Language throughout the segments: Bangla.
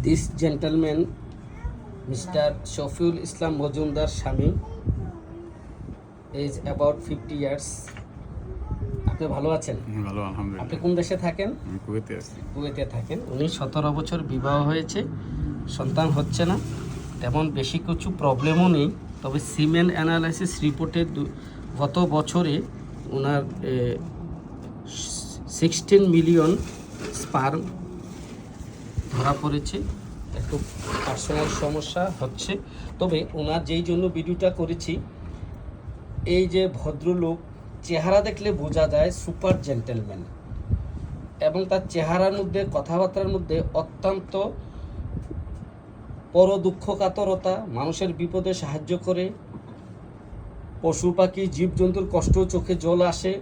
This gentleman, Mr. Shafiul Islam Majumdar Shami, is about 50 years. আপনি ভালো আছেন? ভালো, আপনি আলহামদুলিল্লাহ। কোন দেশে থাকেন? আমি কুয়েতে আছি। কুয়েতে থাকেন। উনি 17 বছর বিবাহ হয়েছে, সন্তান হচ্ছে না, তেমন বেশি কিছু প্রবলেমও নেই। তবে সিমেন্ট অ্যানালাইসিস রিপোর্টে গত বছরে ওনার 16 মিলিয়ন স্পার্ম ধরা পড়েছে। একটু পার্সোনাল সমস্যা হচ্ছে। তবে ওনার যেই জন্য ভিডিওটা করেছি, এই যে ভদ্রলোক চেহারা দেখলে বোঝা যায় সুপার জেন্টেলম্যান, এবং তার চেহারার মধ্যে কথাবার্তার মধ্যে অত্যন্ত পর দুঃখ কাতরতা, মানুষের বিপদে সাহায্য করে, পশু পাখি জীবজন্তুর কষ্ট চোখে জল আসে,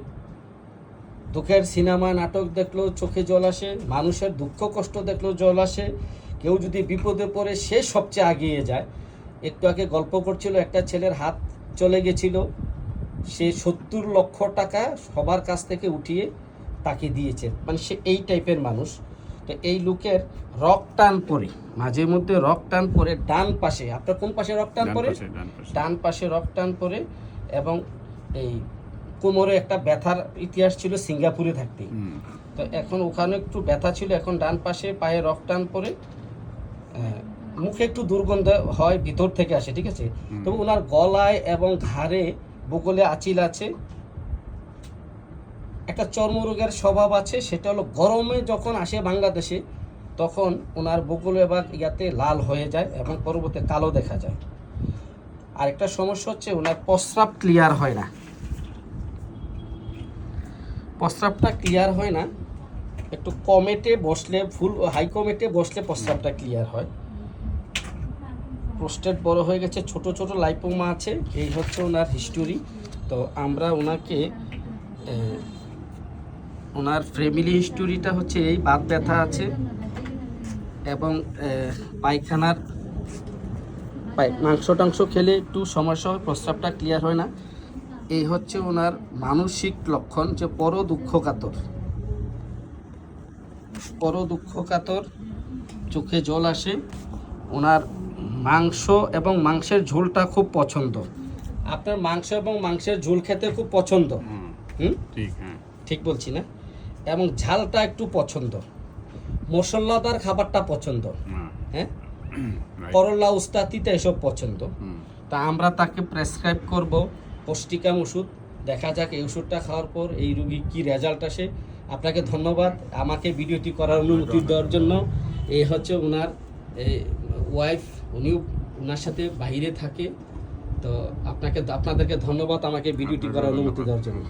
দুঃখের সিনেমা নাটক দেখলেও চোখে জল আসে, মানুষের দুঃখ কষ্ট দেখলেও জল আসে। কেউ যদি বিপদে পড়ে সে সবচেয়ে আগিয়ে যায়। একটু আগে গল্প করছিল, একটা ছেলের হাত চলে গেছিল, সে 70 লক্ষ টাকা সবার কাছ থেকে উঠিয়ে তাকে দিয়েছে। মানে সে এই টাইপের মানুষ। তো এই লোকের রক টান পরে, মাঝে মধ্যে রক টান পরে ডান পাশে, আপনার কোন পাশে রক টান পরে? ডান পাশে রক টান পরে, এবং এই কোমরে একটা ব্যথার ইতিহাস ছিল সিঙ্গাপুরে থাকতে। তো এখন ওখানে একটু ব্যথা ছিল, এখন ডান পাশে পায়ে রক টান পরে, মুখে একটু দুর্গন্ধ হয়, ভিতর থেকে আসে, ঠিক আছে। তবে ওনার গলায় এবং ঘাড়ে বগলে আঁচিল আছে। একটা চর্মরোগের স্বভাব আছে, সেটা হলো গরমে যখন আসে বাংলাদেশে, তখন ওনার বগলে বা ইয়াতে লাল হয়ে যায় এবং পরবর্তী কালো দেখা যায়। আর একটা সমস্যা হচ্ছে ওনার প্রস্রাব ক্লিয়ার হয় না, প্রস্রাবটা ক্লিয়ার হয় না। একটু কমেটে বসলে, ফুল হাই কমেটে বসলে প্রস্রাবটা ক্লিয়ার হয়। প্রোস্টেট বড় হয়ে গেছে, ছোট ছোট লাইপোমা আছে। এই হচ্ছে ওনার হিস্টোরি। তো আমরা ওনাকে ওনার ফ্যামিলি হিস্টোরিটা হচ্ছে এই, বাত ব্যথা আছে এবং পায়খানার মাংস টাংস খেলে একটু সমস্যা হয়, প্রস্রাবটা ক্লিয়ার হয় না। এই হচ্ছে ওনার মানসিক লক্ষণ, যে পর দুঃখ কাতর, চোখে জল আসে। ওনার মাংস এবং মাংসের ঝোলটা খুব পছন্দ। আপনার মাংস এবং মাংসের ঝোল খেতে খুব পছন্দ। ঠিক বলছি না? এবং ঝালটা একটু পছন্দ, মশলাদার খাবারটা পছন্দ, হ্যাঁ, করলা উস্তা তিতা এসব পছন্দ। তা আমরা তাকে প্রেসক্রাইব করব পুষ্টিকাম ওষুধ। দেখা যাক এই ওষুধটা খাওয়ার পর এই রোগী কী রেজাল্ট আসে। আপনাকে ধন্যবাদ আমাকে ভিডিওটি করার অনুমতি দেওয়ার জন্য। এই হচ্ছে ওনার ওয়াইফ, উনিও ওনার সাথে বাইরে থাকে। তো আপনাদেরকে ধন্যবাদ আমাকে ভিডিওটি করার অনুমতি দেওয়ার জন্য।